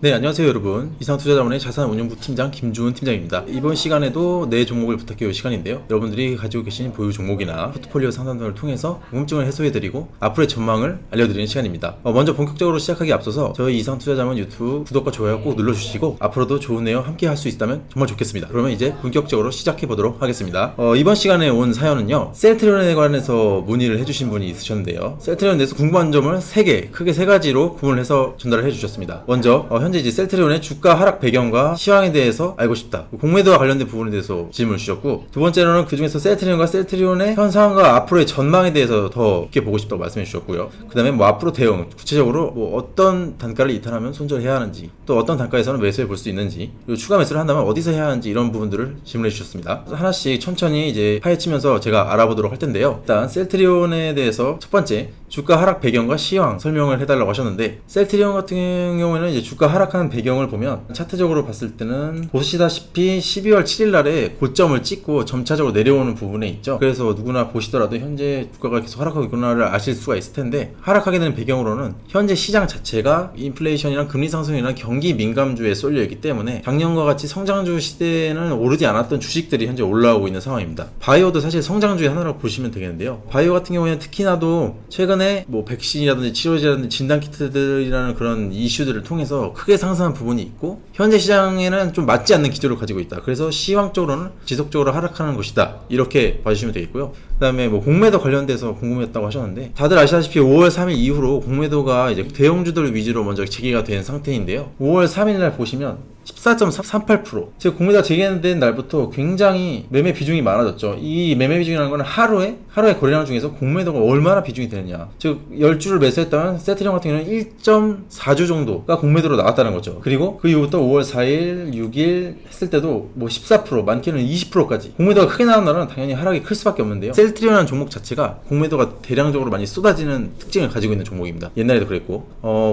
네, 안녕하세요 여러분. 이상투자자원의 자산운용부 팀장 김주훈 팀장입니다. 이번 시간에도 내 종목을 부탁해요 시간인데요. 여러분들이 가지고 계신 보유 종목이나 포트폴리오 상담 등을 통해서 궁금증을 해소해드리고 앞으로의 전망을 알려드리는 시간입니다. 먼저 본격적으로 시작하기 앞서서 저희 이상투자자원 유튜브 구독과 좋아요 꼭 눌러주시고 앞으로도 좋은 내용 함께 할 수 있다면 정말 좋겠습니다. 그러면 이제 본격적으로 시작해보도록 하겠습니다. 이번 시간에 온 사연은요, 셀트리온에 관해서 문의를 해주신 분이 있으셨는데요. 셀트리온에 대해서 궁금한 점을 크게 세 가지로 구분을 해서 전달을 해주셨습니다. 먼저 현재 이제 셀트리온의 주가 하락 배경과 시황에 대해서 알고 싶다. 공매도와 관련된 부분에 대해서 질문을 주셨고, 두 번째로는 그 중에서 셀트리온의 현 상황과 앞으로의 전망에 대해서 더 깊게 보고 싶다고 말씀해 주셨고요. 그 다음에 앞으로 대응, 구체적으로 어떤 단가를 이탈하면 손절해야 하는지, 또 어떤 단가에서는 매수해 볼 수 있는지, 그리고 추가 매수를 한다면 어디서 해야 하는지 이런 부분들을 질문해 주셨습니다. 하나씩 천천히 이제 파헤치면서 제가 알아보도록 할 텐데요. 일단 셀트리온에 대해서 첫 번째, 주가 하락 배경과 시황 설명을 해달라고 하셨는데, 셀트리온 같은 경우에는 이제 주가 하락하는 배경을 보면 차트적으로 봤을 때는 보시다시피 12월 7일 날에 고점을 찍고 점차적으로 내려오는 부분에 있죠. 그래서 누구나 보시더라도 현재 주가가 계속 하락하고 있구나를 아실 수가 있을 텐데, 하락하게 되는 배경으로는 현재 시장 자체가 인플레이션이랑 금리 상승이랑 경기 민감주에 쏠려 있기 때문에 작년과 같이 성장주 시대에는 오르지 않았던 주식들이 현재 올라오고 있는 상황입니다. 바이오도 사실 성장주의 하나라고 보시면 되겠는데요. 바이오 같은 경우에는 특히나도 최근에 백신이라든지 치료제라든지 진단키트들이라는 그런 이슈들을 통해서 크게 상승한 부분이 있고, 현재 시장에는 좀 맞지 않는 기조를 가지고 있다. 그래서 시황적으로는 지속적으로 하락하는 것이다, 이렇게 봐주시면 되겠고요. 그 다음에 공매도 관련돼서 궁금했다고 하셨는데, 다들 아시다시피 5월 3일 이후로 공매도가 이제 대형주들 위주로 먼저 재개가 된 상태인데요. 5월 3일 날 보시면 14.38%, 즉 공매도가 재개된 날부터 굉장히 매매 비중이 많아졌죠. 이 매매 비중이라는 건 하루에 거래량 중에서 공매도가 얼마나 비중이 되느냐, 즉 10주를 매수했다면 세트리온 같은 경우는 1.4주 정도가 공매도로 나왔다는 거죠. 그리고 그 이후부터 5월 4일, 6일 했을 때도 14%, 많게는 20%까지 공매도가 크게 나온 날은 당연히 하락이 클 수밖에 없는데요. 셀트리온이라는 종목 자체가 공매도가 대량적으로 많이 쏟아지는 특징을 가지고 있는 종목입니다. 옛날에도 그랬고,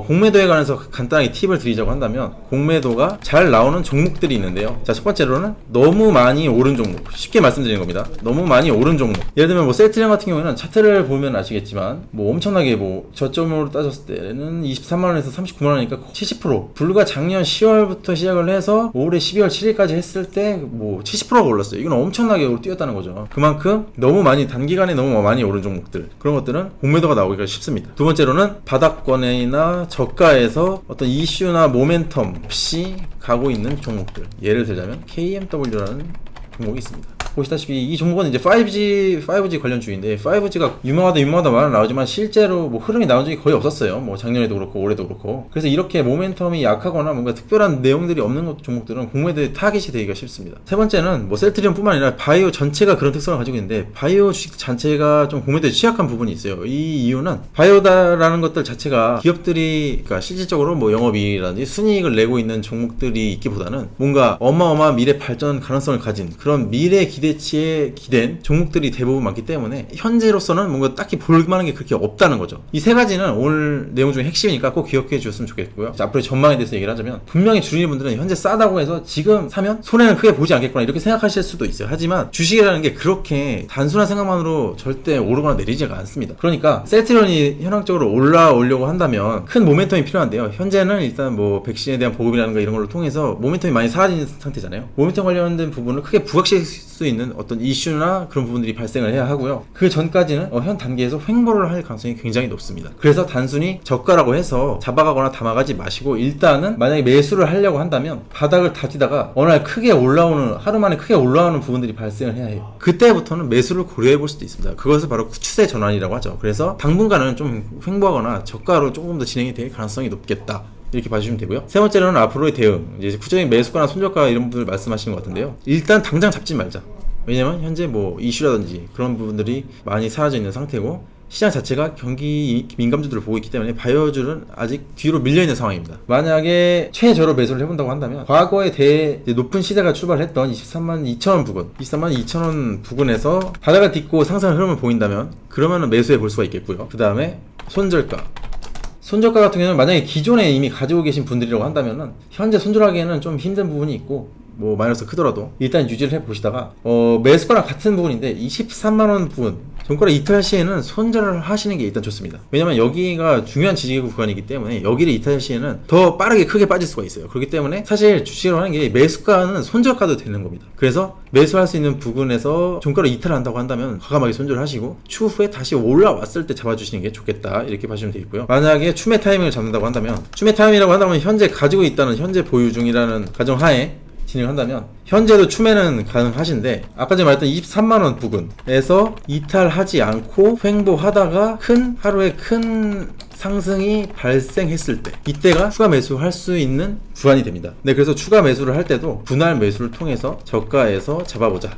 공매도에 관해서 간단하게 팁을 드리자고 한다면, 공매도가 잘 나오는 종목들이 있는데요. 자, 첫 번째로는 너무 많이 오른 종목, 쉽게 말씀드리는 겁니다. 너무 많이 오른 종목, 예를 들면 셀트리온 같은 경우에는 차트를 보면 아시겠지만 엄청나게 저점으로 따졌을 때는 23만원에서 39만원이니까 70%, 불과 작년 10월부터 시작을 해서 올해 12월 7일까지 했을 때 70%가 올랐어요. 이건 엄청나게 뛰었다는 거죠. 그만큼 너무 많이, 단기간에 너무 많이 오른 종목들, 그런 것들은 공매도가 나오기가 쉽습니다. 두 번째로는 바닥권이나 저가에서 어떤 이슈나 모멘텀 없이 가고 있는 종목들, 예를 들자면 KMW라는 종목이 있습니다. 보시다시피 이 종목은 이제 5G 관련 주인데, 5G가 유명하다 말은 나오지만 실제로 흐름이 나온 적이 거의 없었어요. 작년에도 그렇고 올해도 그렇고. 그래서 이렇게 모멘텀이 약하거나 뭔가 특별한 내용들이 없는 종목들은 공매도에 타깃이 되기가 쉽습니다. 세 번째는 실트리온 뿐만 아니라 바이오 전체가 그런 특성을 가지고 있는데, 바이오 주식 자체가 좀 공매도에 취약한 부분이 있어요. 이 이유는 바이오다라는 것들 자체가 기업들이, 그러니까 실질적으로 영업이익이라든지 순이익을 내고 있는 종목들이 있기보다는 뭔가 어마어마한 미래 발전 가능성을 가진 그런 미래 기대치에 기댄 종목들이 대부분 많기 때문에 현재로서는 뭔가 딱히 볼만한 게 그렇게 없다는 거죠. 이 세 가지는 오늘 내용 중에 핵심이니까 꼭 기억해 주셨으면 좋겠고요. 앞으로 전망에 대해서 얘기를 하자면, 분명히 주주분들은 현재 싸다고 해서 지금 사면 손해는 크게 보지 않겠구나 이렇게 생각하실 수도 있어요. 하지만 주식이라는 게 그렇게 단순한 생각만으로 절대 오르거나 내리지가 않습니다. 그러니까 셀트리온이 현황적으로 올라오려고 한다면 큰 모멘텀이 필요한데요. 현재는 일단 백신에 대한 보급이라는 거 이런 걸로 통해서 모멘텀이 많이 사라진 상태잖아요. 모멘텀 관련된 부분을 크게 부각시킬 수 있는 어떤 이슈나 그런 부분들이 발생을 해야 하고요. 그 전까지는 현 단계에서 횡보를 할 가능성이 굉장히 높습니다. 그래서 단순히 저가라고 해서 잡아가거나 담아가지 마시고, 일단은 만약에 매수를 하려고 한다면 바닥을 다지다가 어느 날 하루 만에 크게 올라오는 부분들이 발생을 해야 해요. 그때부터는 매수를 고려해 볼 수도 있습니다. 그것을 바로 추세 전환이라고 하죠. 그래서 당분간은 좀 횡보하거나 저가로 조금 더 진행이 될 가능성이 높겠다, 이렇게 봐주시면 되고요. 세 번째로는 앞으로의 대응, 이제 구체적인 매수가나 손절가 이런 부분을 말씀하시는 것 같은데요. 일단 당장 잡지 말자. 왜냐면 현재 이슈라든지 그런 부분들이 많이 사라져 있는 상태고, 시장 자체가 경기 민감주들을 보고 있기 때문에 바이오주는 아직 뒤로 밀려있는 상황입니다. 만약에 최저로 매수를 해본다고 한다면, 과거에 높은 시세가 출발했던 23만 2천원 부근, 23만 2천원 부근에서 바닥을 딛고 상승 흐름을 보인다면, 그러면은 매수해 볼 수가 있겠고요. 그 다음에 손절가 같은 경우는 만약에 기존에 이미 가지고 계신 분들이라고 한다면은 현재 손절하기에는 좀 힘든 부분이 있고, 마이너스 크더라도 일단 유지를 해보시다가 매수가랑 같은 부분인데 23만원 부분, 종가를 이탈 시에는 손절을 하시는 게 일단 좋습니다. 왜냐면 여기가 중요한 지지 구간이기 때문에 여기를 이탈 시에는 더 빠르게 크게 빠질 수가 있어요. 그렇기 때문에 사실 주식을 하는 게 매수가는 손절가도 되는 겁니다. 그래서 매수할 수 있는 부분에서 종가를 이탈한다고 한다면 과감하게 손절을 하시고 추후에 다시 올라왔을 때 잡아주시는 게 좋겠다, 이렇게 봐주시면 되겠고요. 만약에 추매 타이밍을 잡는다고 한다면, 추매 타이밍이라고 한다면 현재 가지고 있다는, 현재 보유 중이라는 가정하에 진행한다면 현재도 추매는 가능하신데, 아까 전에 말했던 23만원 부근에서 이탈하지 않고 횡보하다가 하루에 큰 상승이 발생했을 때, 이때가 추가 매수할 수 있는 구간이 됩니다. 네, 그래서 추가 매수를 할 때도 분할 매수를 통해서 저가에서 잡아보자,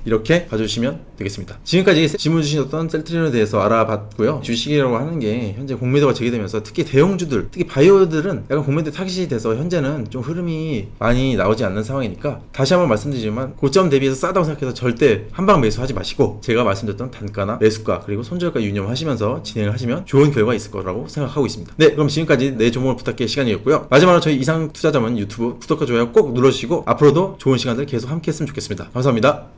이렇게 봐주시면 되겠습니다. 지금까지 질문 주셨던 셀트리온에 대해서 알아봤고요. 주식이라고 하는 게 현재 공매도가 제기되면서 특히 대형주들, 특히 바이오들은 약간 공매도 타깃이 돼서 현재는 좀 흐름이 많이 나오지 않는 상황이니까, 다시 한번 말씀드리지만 고점 대비해서 싸다고 생각해서 절대 한방 매수하지 마시고, 제가 말씀드렸던 단가나 매수가 그리고 손절가 유념하시면서 진행을 하시면 좋은 결과가 있을 거라고 생각하고 있습니다. 네, 그럼 지금까지 내 종목을 부탁해 시간이었고요. 마지막으로 저희 이상투자자문 유튜브 구독과 좋아요 꼭 눌러주시고 앞으로도 좋은 시간들 계속 함께 했으면 좋겠습니다. 감사합니다.